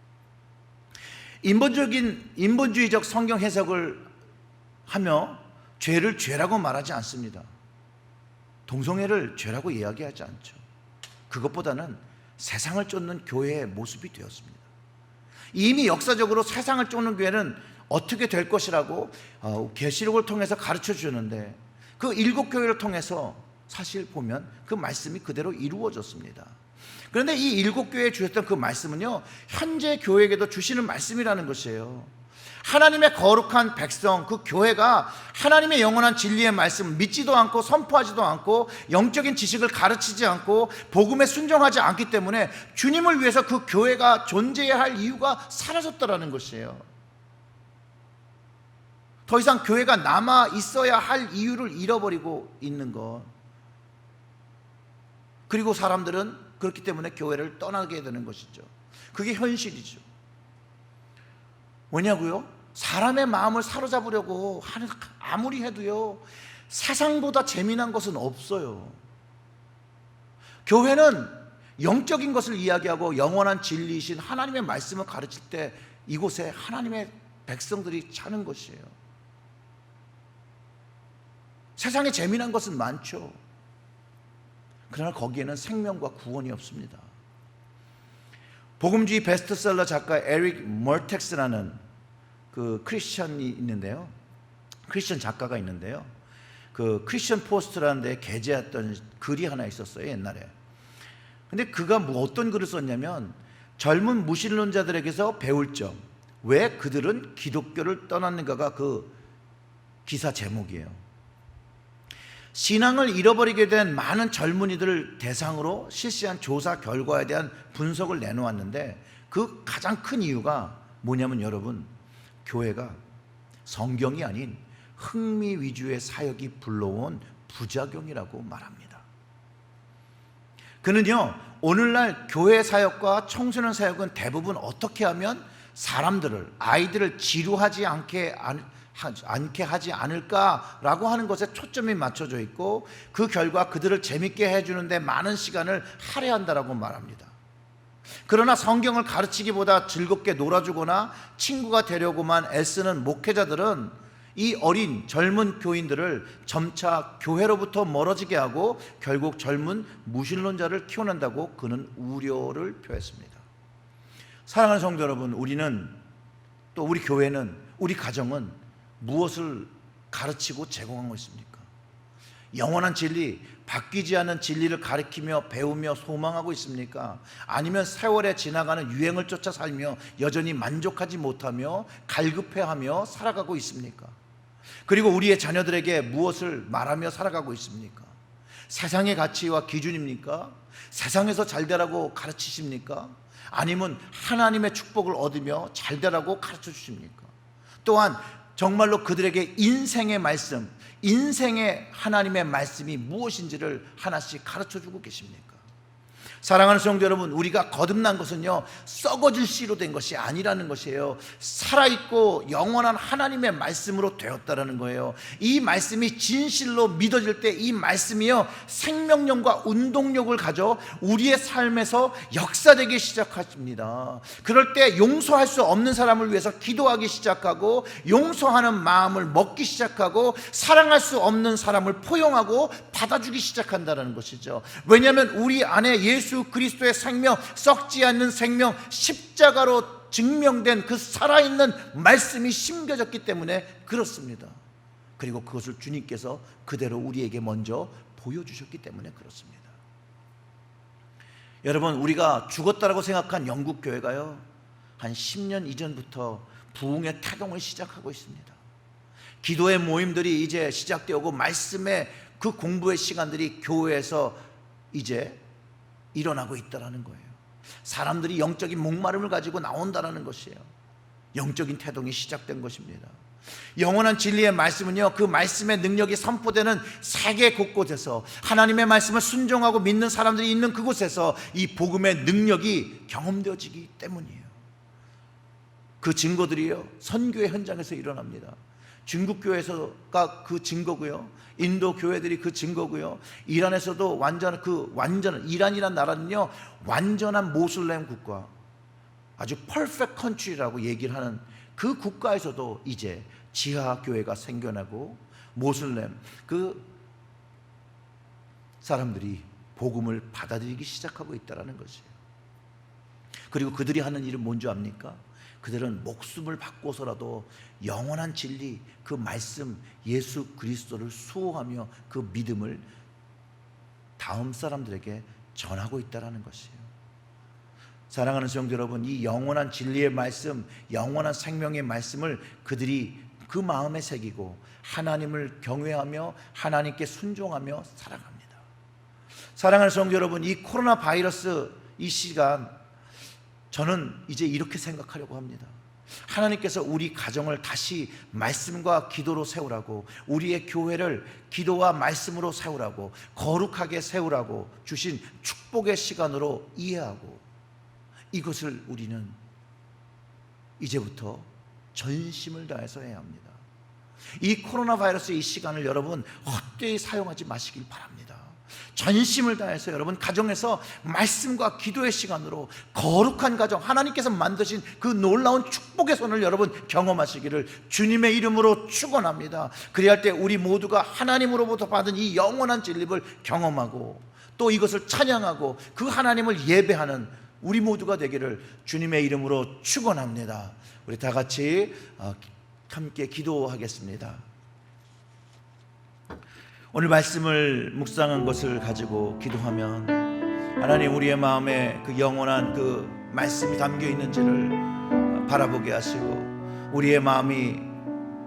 Speaker 2: 인본주의적 성경 해석을 하며 죄를 죄라고 말하지 않습니다. 동성애를 죄라고 이야기하지 않죠. 그것보다는 세상을 쫓는 교회의 모습이 되었습니다. 이미 역사적으로 세상을 쫓는 교회는 어떻게 될 것이라고 계시록을 통해서 가르쳐 주는데, 그 7교회를 통해서 사실 보면 그 말씀이 그대로 이루어졌습니다. 그런데 이 7교회에 주셨던 그 말씀은요, 현재 교회에게도 주시는 말씀이라는 것이에요. 하나님의 거룩한 백성, 그 교회가 하나님의 영원한 진리의 말씀을 믿지도 않고 선포하지도 않고 영적인 지식을 가르치지 않고 복음에 순종하지 않기 때문에 주님을 위해서 그 교회가 존재해야 할 이유가 사라졌다라는 것이에요. 더 이상 교회가 남아 있어야 할 이유를 잃어버리고 있는 것. 그리고 사람들은 그렇기 때문에 교회를 떠나게 되는 것이죠. 그게 현실이죠. 뭐냐고요? 사람의 마음을 사로잡으려고 하는, 아무리 해도요, 세상보다 재미난 것은 없어요. 교회는 영적인 것을 이야기하고 영원한 진리이신 하나님의 말씀을 가르칠 때 이곳에 하나님의 백성들이 차는 것이에요. 세상에 재미난 것은 많죠. 그러나 거기에는 생명과 구원이 없습니다. 복음주의 베스트셀러 작가 에릭 멀텍스라는 그 크리스천 작가가 있는데요, 그 크리스천 포스트라는 데 게재했던 글이 하나 있었어요, 옛날에. 근데 그가 어떤 글을 썼냐면, 젊은 무신론자들에게서 배울 점, 왜 그들은 기독교를 떠났는가가 그 기사 제목이에요. 신앙을 잃어버리게 된 많은 젊은이들을 대상으로 실시한 조사 결과에 대한 분석을 내놓았는데, 그 가장 큰 이유가 뭐냐면, 여러분, 교회가 성경이 아닌 흥미 위주의 사역이 불러온 부작용이라고 말합니다. 그는요, 오늘날 교회 사역과 청소년 사역은 대부분 어떻게 하면 아이들을 지루하지 않게 하지 않을까라고 하는 것에 초점이 맞춰져 있고, 그 결과 그들을 재밌게 해주는데 많은 시간을 할애한다라고 말합니다. 그러나 성경을 가르치기보다 즐겁게 놀아주거나 친구가 되려고만 애쓰는 목회자들은 이 어린 젊은 교인들을 점차 교회로부터 멀어지게 하고 결국 젊은 무신론자를 키워낸다고 그는 우려를 표했습니다. 사랑하는 성도 여러분, 우리는, 또 우리 교회는, 우리 가정은 무엇을 가르치고 제공하고 있습니까? 영원한 진리, 바뀌지 않는 진리를 가르치며 배우며 소망하고 있습니까? 아니면 세월에 지나가는 유행을 쫓아 살며 여전히 만족하지 못하며 갈급해하며 살아가고 있습니까? 그리고 우리의 자녀들에게 무엇을 말하며 살아가고 있습니까? 세상의 가치와 기준입니까? 세상에서 잘 되라고 가르치십니까? 아니면 하나님의 축복을 얻으며 잘 되라고 가르쳐 주십니까? 또한 정말로 그들에게 인생의 말씀, 인생의 하나님의 말씀이 무엇인지를 하나씩 가르쳐 주고 계십니까? 사랑하는 성도 여러분, 우리가 거듭난 것은요 썩어질 씨로 된 것이 아니라는 것이에요. 살아있고 영원한 하나님의 말씀으로 되었다라는 거예요. 이 말씀이 진실로 믿어질 때 이 말씀이요 생명력과 운동력을 가져 우리의 삶에서 역사되기 시작합니다. 그럴 때 용서할 수 없는 사람을 위해서 기도하기 시작하고, 용서하는 마음을 먹기 시작하고, 사랑할 수 없는 사람을 포용하고 받아주기 시작한다는 것이죠. 왜냐하면 우리 안에 예수 그리스도의 생명, 썩지 않는 생명, 십자가로 증명된 그 살아있는 말씀이 심겨졌기 때문에 그렇습니다. 그리고 그것을 주님께서 그대로 우리에게 먼저 보여주셨기 때문에 그렇습니다. 여러분, 우리가 죽었다라고 생각한 영국 교회가요 한 10년 이전부터 부흥의 태동을 시작하고 있습니다. 기도의 모임들이 이제 시작되고 말씀의 그 공부의 시간들이 교회에서 이제 일어나고 있다는 거예요. 사람들이 영적인 목마름을 가지고 나온다는 것이에요. 영적인 태동이 시작된 것입니다. 영원한 진리의 말씀은요 그 말씀의 능력이 선포되는 세계 곳곳에서, 하나님의 말씀을 순종하고 믿는 사람들이 있는 그곳에서 이 복음의 능력이 경험되어지기 때문이에요. 그 증거들이요 선교의 현장에서 일어납니다. 중국 교회에서가 그 증거고요, 인도 교회들이 그 증거고요, 이란에서도 완전한 이란이란 나라는요 완전한 모슬렘 국가, 아주 퍼펙트 컨트리라고 얘기를 하는 그 국가에서도 이제 지하 교회가 생겨나고 모슬렘 그 사람들이 복음을 받아들이기 시작하고 있다는 것이에요. 그리고 그들이 하는 일은 뭔지 압니까? 그들은 목숨을 바꿔서라도 영원한 진리, 그 말씀 예수 그리스도를 수호하며 그 믿음을 다음 사람들에게 전하고 있다는 것이에요. 사랑하는 성도 여러분, 이 영원한 진리의 말씀, 영원한 생명의 말씀을 그들이 그 마음에 새기고 하나님을 경외하며 하나님께 순종하며 살아갑니다. 사랑하는 성도 여러분, 이 코로나 바이러스 이 시간 저는 이제 이렇게 생각하려고 합니다. 하나님께서 우리 가정을 다시 말씀과 기도로 세우라고, 우리의 교회를 기도와 말씀으로 세우라고, 거룩하게 세우라고 주신 축복의 시간으로 이해하고, 이것을 우리는 이제부터 전심을 다해서 해야 합니다. 이 코로나 바이러스 이 시간을 여러분 헛되이 사용하지 마시길 바랍니다. 전심을 다해서 여러분 가정에서 말씀과 기도의 시간으로 거룩한 가정, 하나님께서 만드신 그 놀라운 축복의 손을 여러분 경험하시기를 주님의 이름으로 축원합니다. 그리할 때 우리 모두가 하나님으로부터 받은 이 영원한 진리를 경험하고 또 이것을 찬양하고 그 하나님을 예배하는 우리 모두가 되기를 주님의 이름으로 축원합니다. 우리 다 같이 함께 기도하겠습니다. 오늘 말씀을 묵상한 것을 가지고 기도하면 하나님 우리의 마음에 그 영원한 그 말씀이 담겨 있는지를 바라보게 하시고, 우리의 마음이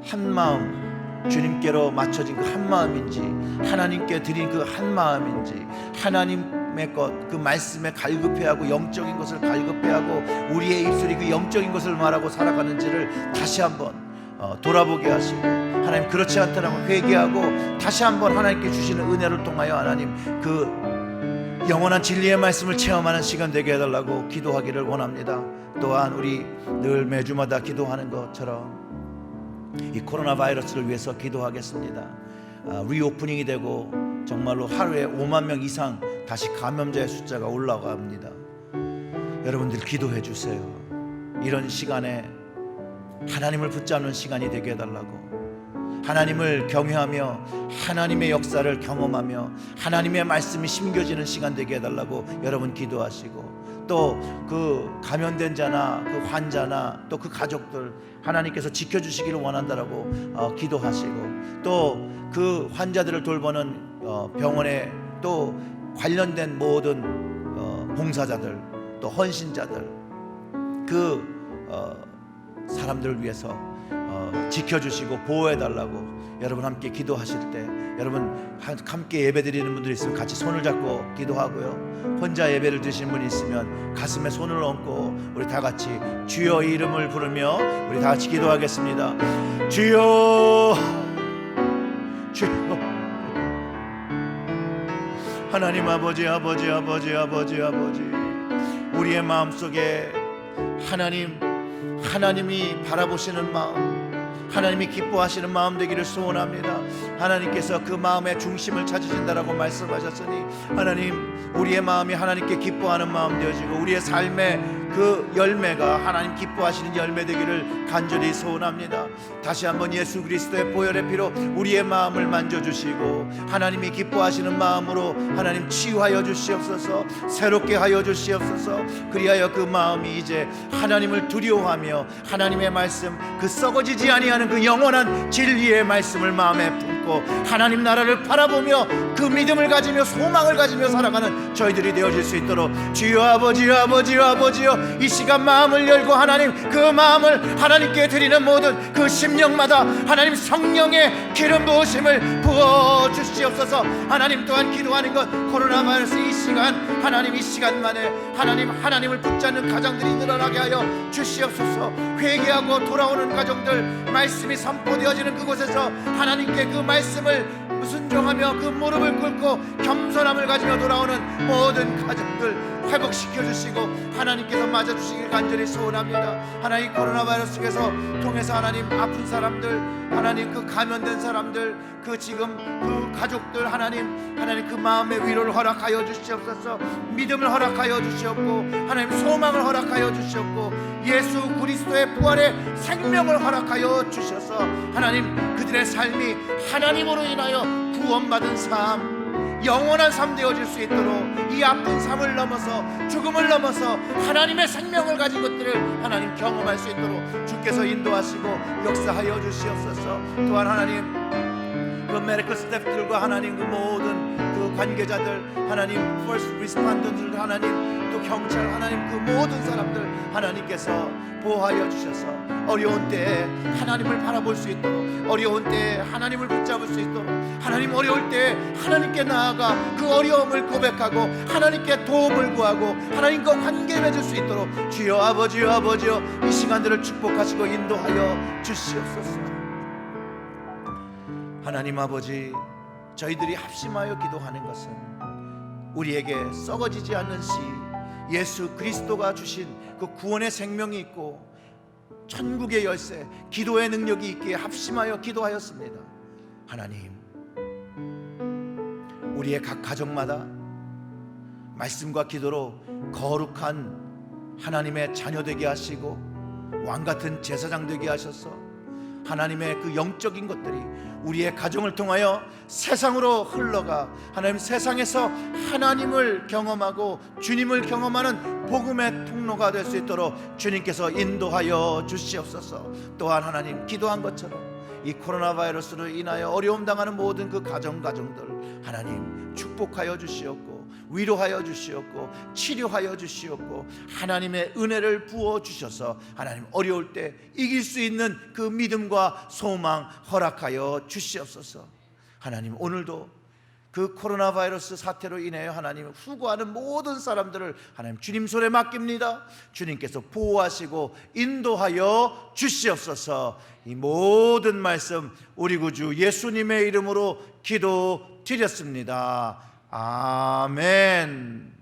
Speaker 2: 한 마음 주님께로 맞춰진 그 한 마음인지, 하나님께 드린 그 한 마음인지, 하나님의 것 그 말씀에 갈급해하고 영적인 것을 갈급해하고 우리의 입술이 그 영적인 것을 말하고 살아가는지를 다시 한번 돌아보게 하시고, 하나님 그렇지 않다면 회개하고 다시 한번 하나님께 주시는 은혜를 통하여 하나님 그 영원한 진리의 말씀을 체험하는 시간 되게 해달라고 기도하기를 원합니다. 또한 우리 늘 매주마다 기도하는 것처럼 이 코로나 바이러스를 위해서 기도하겠습니다. 리오프닝이 되고 정말로 하루에 5만 명 이상 다시 감염자의 숫자가 올라갑니다. 여러분들 기도해 주세요. 이런 시간에 하나님을 붙잡는 시간이 되게 해달라고, 하나님을 경외하며 하나님의 역사를 경험하며 하나님의 말씀이 심겨지는 시간 되게 해달라고 여러분 기도하시고, 또 그 감염된 자나 그 환자나 또 그 가족들 하나님께서 지켜주시기를 원한다라고 기도하시고, 또 그 환자들을 돌보는 병원에 또 관련된 모든 봉사자들 또 헌신자들 그 사람들을 위해서 지켜주시고 보호해달라고 여러분 함께 기도하실 때 여러분 함께 예배드리는 분들이 있으면 같이 손을 잡고 기도하고요. 혼자 예배를 드시는 분이 있으면 가슴에 손을 얹고 우리 다 같이 주여 이름을 부르며 우리 다 같이 기도하겠습니다. 주여, 주여. 하나님 아버지, 아버지, 아버지, 아버지, 아버지, 우리의 마음속에 하나님이 바라보시는 마음, 하나님이 기뻐하시는 마음 되기를 소원합니다. 하나님께서 그 마음의 중심을 찾으신다라고 말씀하셨으니 하나님, 우리의 마음이 하나님께 기뻐하는 마음 되어지고 우리의 삶의 그 열매가 하나님 기뻐하시는 열매 되기를 간절히 소원합니다. 다시 한번 예수 그리스도의 보혈의 피로 우리의 마음을 만져주시고 하나님이 기뻐하시는 마음으로 하나님 치유하여 주시옵소서, 새롭게 하여 주시옵소서. 그리하여 그 마음이 이제 하나님을 두려워하며 하나님의 말씀, 그 썩어지지 아니하는 그 영원한 진리의 말씀을 마음에 품고 하나님 나라를 바라보며 그 믿음을 가지며 소망을 가지며 살아가는 저희들이 되어질 수 있도록 주여 아버지, 아버지, 아버지여, 이 시간 마음을 열고 하나님 그 마음을 하나님께 드리는 모든 그 심령마다 하나님 성령의 기름 부으심을 부어 주시옵소서. 하나님 또한 기도하는 것, 코로나 바이러스 이 시간 하나님 이 시간만에 하나님을 붙잡는 가정들이 늘어나게 하여 주시옵소서. 회개하고 돌아오는 가정들, 말씀이 선포되어지는 그곳에서 하나님께 그 말씀을 순종하며 그 무릎을 꿇고 겸손함을 가지며 돌아오는 모든 가족들 회복시켜 주시고 하나님께서 맞아주시길 간절히 소원합니다. 하나님 코로나 바이러스에서 통해서 하나님 아픈 사람들, 하나님 그 감염된 사람들, 그 지금 그 가족들 하나님 그 마음의 위로를 허락하여 주시옵소서. 믿음을 허락하여 주시옵고 하나님 소망을 허락하여 주시옵고 예수 그리스도의 부활의 생명을 허락하여 주셔서 하나님 그들의 삶이 하나님으로 인하여 구원받은 삶, 영원한 삶 되어질 수 있도록 이 아픈 삶을 넘어서 죽음을 넘어서 하나님의 생명을 가진 것들을 하나님 경험할 수 있도록 주께서 인도하시고 역사하여 주시옵소서. 또한 하나님 그 메디컬 스태프들과 하나님 그 모든 그 관계자들, 하나님 퍼스트 리스폰더들, 하나님 또 경찰, 하나님 그 모든 사람들 하나님께서 보호하여 주셔서 어려운 때에 하나님을 바라볼 수 있도록, 어려운 때에 하나님을 붙잡을 수 있도록, 하나님 어려울 때에 하나님께 나아가 그 어려움을 고백하고 하나님께 도움을 구하고 하나님과 관계 맺을 수 있도록 주여 아버지여, 아버지여, 이 시간들을 축복하시고 인도하여 주시옵소서. 하나님 아버지, 저희들이 합심하여 기도하는 것은 우리에게 썩어지지 않는 씨 예수 그리스도가 주신 그 구원의 생명이 있고 천국의 열쇠, 기도의 능력이 있기에 합심하여 기도하였습니다. 하나님, 우리의 각 가정마다 말씀과 기도로 거룩한 하나님의 자녀 되게 하시고 왕같은 제사장 되게 하셔서 하나님의 그 영적인 것들이 우리의 가정을 통하여 세상으로 흘러가 하나님 세상에서 하나님을 경험하고 주님을 경험하는 복음의 통로가 될 수 있도록 주님께서 인도하여 주시옵소서. 또한 하나님 기도한 것처럼 이 코로나 바이러스로 인하여 어려움 당하는 모든 그 가정들 하나님 축복하여 주시옵고 위로하여 주시옵고 치료하여 주시옵고 하나님의 은혜를 부어 주셔서 하나님 어려울 때 이길 수 있는 그 믿음과 소망 허락하여 주시옵소서. 하나님 오늘도 그 코로나 바이러스 사태로 인하여 하나님 후고하는 모든 사람들을 하나님 주님 손에 맡깁니다. 주님께서 보호하시고 인도하여 주시옵소서. 이 모든 말씀 우리 구주 예수님의 이름으로 기도드렸습니다. 아멘.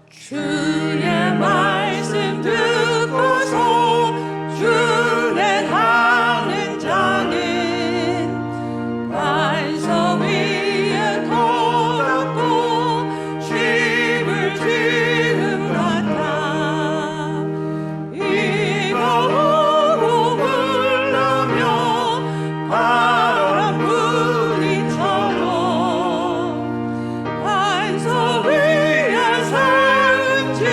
Speaker 3: 주의 말씀 듣고서 준행하는 자는 반석 위에 걸었고 집을 지은 같아. 이가 오고 흘러며 바람 부니처럼 반석 위에 세운 집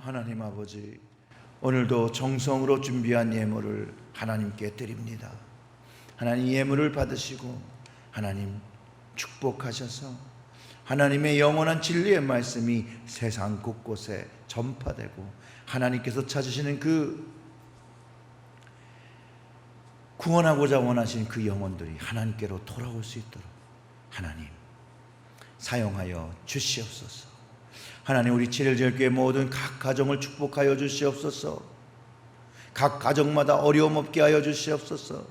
Speaker 2: 하나님 아버지, 오늘도 정성으로 준비한 예물을 하나님께 드립니다. 하나님 예물을 받으시고 하나님 축복하셔서 하나님의 영원한 진리의 말씀이 세상 곳곳에 전파되고 하나님께서 찾으시는 그 구원하고자 원하신 그 영혼들이 하나님께로 돌아올 수 있도록 하나님 사용하여 주시옵소서. 하나님, 우리 칠일절교회 모든 각 가정을 축복하여 주시옵소서. 각 가정마다 어려움 없게 하여 주시옵소서.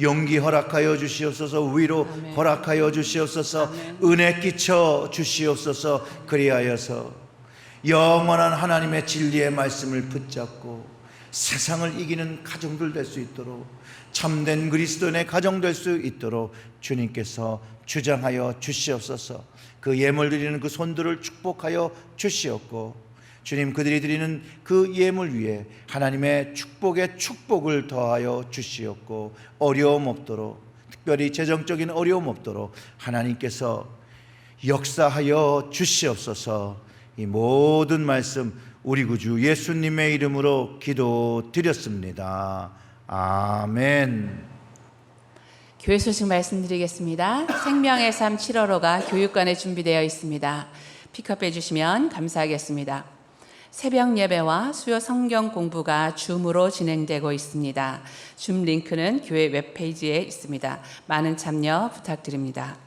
Speaker 2: 용기 허락하여 주시옵소서. 위로
Speaker 1: 아멘.
Speaker 2: 허락하여 주시옵소서.
Speaker 1: 아멘.
Speaker 2: 은혜 끼쳐 주시옵소서. 그리하여서 영원한 하나님의 진리의 말씀을 붙잡고 세상을 이기는 가정들 될 수 있도록, 참된 그리스도인의 가정 될 수 있도록 주님께서 주장하여 주시옵소서. 그 예물 드리는 그 손들을 축복하여 주시옵고, 주님 그들이 드리는 그 예물 위에 하나님의 축복에 축복을 더하여 주시옵고, 어려움 없도록, 특별히 재정적인 어려움 없도록 하나님께서 역사하여 주시옵소서. 이 모든 말씀 우리 구주 예수님의 이름으로 기도드렸습니다. 아멘.
Speaker 1: 교회 소식 말씀드리겠습니다. 생명의 삶 7월호가 교육관에 준비되어 있습니다. 픽업해 주시면 감사하겠습니다. 새벽 예배와 수요 성경 공부가 줌으로 진행되고 있습니다. 줌 링크는 교회 웹페이지에 있습니다. 많은 참여 부탁드립니다.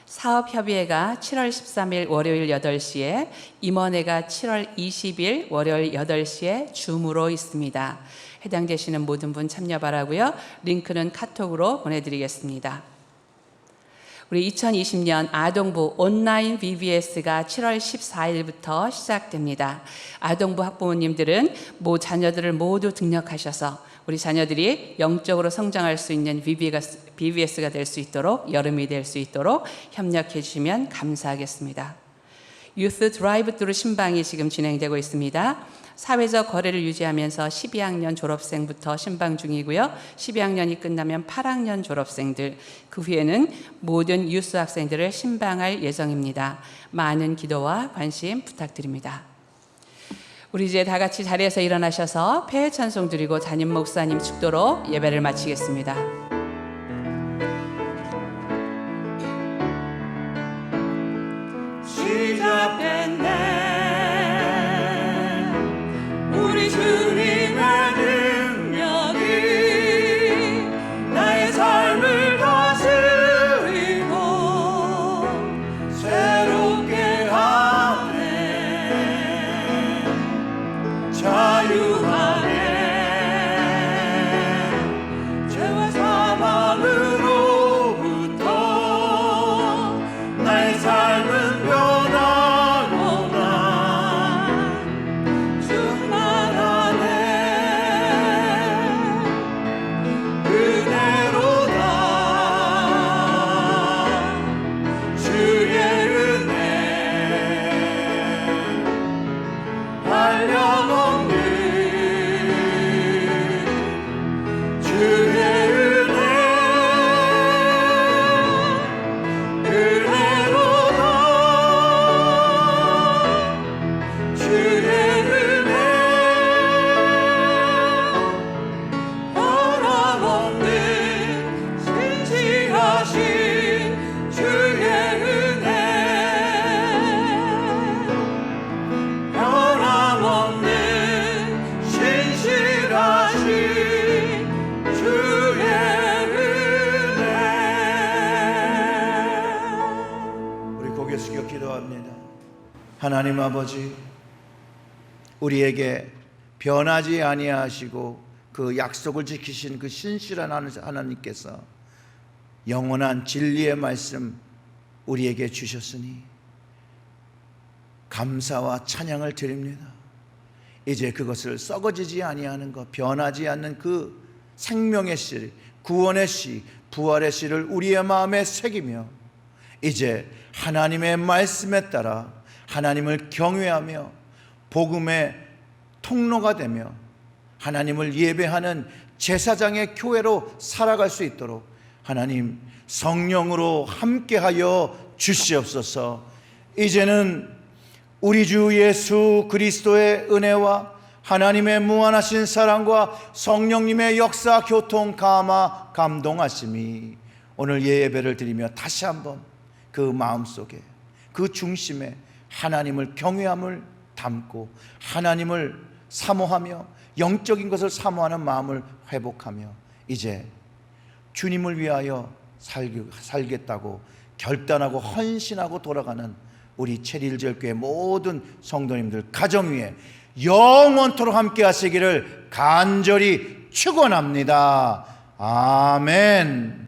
Speaker 1: 사업협의회가 7월 13일 월요일 8시에, 임원회가 7월 20일 월요일 8시에 줌으로 있습니다. 해당되시는 모든 분 참여 바라고요. 링크는 카톡으로 보내드리겠습니다. 우리 2020년 아동부 온라인 VBS가 7월 14일부터 시작됩니다. 아동부 학부모님들은 자녀들을 모두 등록하셔서 우리 자녀들이 영적으로 성장할 수 있는 VBS가 될 수 있도록, 여름이 될 수 있도록 협력해 주시면 감사하겠습니다. 유스 드라이브-트루 신방이 지금 진행되고 있습니다. 사회적 거리를 유지하면서 12학년 졸업생부터 신방 중이고요. 12학년이 끝나면 8학년 졸업생들, 그 후에는 모든 유스 학생들을 신방할 예정입니다. 많은 기도와 관심 부탁드립니다. 우리 이제 다 같이 자리에서 일어나셔서 폐회 찬송 드리고 담임 목사님 축도로 예배를 마치겠습니다.
Speaker 3: 시작됐네 우리 주님의 능력이 나의 삶을 다스리고 새롭게 하네 자유하네 죄와 사망으로부터 나의 삶은
Speaker 2: 하나님 아버지, 우리에게 변하지 아니하시고 그 약속을 지키신 그 신실한 하나님께서 영원한 진리의 말씀 우리에게 주셨으니 감사와 찬양을 드립니다. 이제 그것을 썩어지지 아니하는 것, 변하지 않는 그 생명의 씨, 구원의 씨, 부활의 씨를 우리의 마음에 새기며 이제 하나님의 말씀에 따라 하나님을 경외하며 복음의 통로가 되며 하나님을 예배하는 제사장의 교회로 살아갈 수 있도록 하나님 성령으로 함께하여 주시옵소서. 이제는 우리 주 예수 그리스도의 은혜와 하나님의 무한하신 사랑과 성령님의 역사, 교통, 감화, 감동하심이 오늘 예배를 드리며 다시 한번 그 마음속에, 그 중심에 하나님을 경외함을 담고 하나님을 사모하며 영적인 것을 사모하는 마음을 회복하며 이제 주님을 위하여 살겠다고 결단하고 헌신하고 돌아가는 우리 체리일절교회 모든 성도님들 가정 위에 영원토록 함께 하시기를 간절히 축원합니다. 아멘.